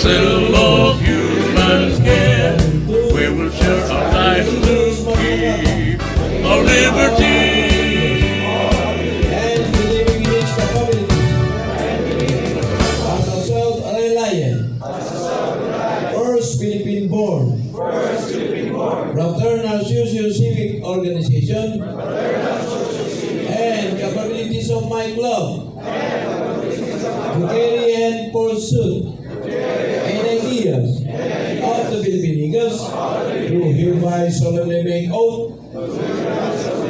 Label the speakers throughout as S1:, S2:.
S1: cell of human care. We will share our lives to keep our liberty.
S2: And believing in its capability. As a self-reliant. First Philippine born. Fraternal Socio-Civic Organization. And capabilities of my club. To carry and pursue and ideas of the Philippine Eagles, do hereby solemnly make oath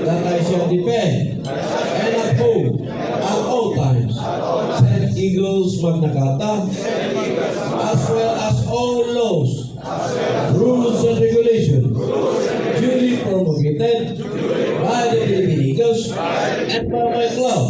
S2: that I shall defend and uphold at all times St. Eagles Magna Carta, as well as all laws, rules and regulations duly promulgated by the Philippine Eagles and by my club.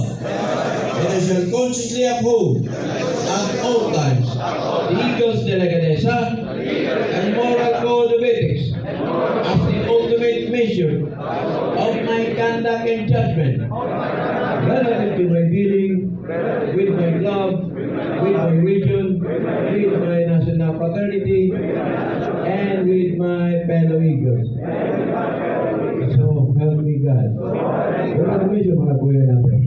S2: And I shall consciously uphold at all times the Eagles de la Ganesa and moral code of ethics as the ultimate measure of my conduct and judgment relative to my dealing with my club, with my region, with my national fraternity, and with my fellow Eagles. So, help me God. Congratulations mga kuya natin.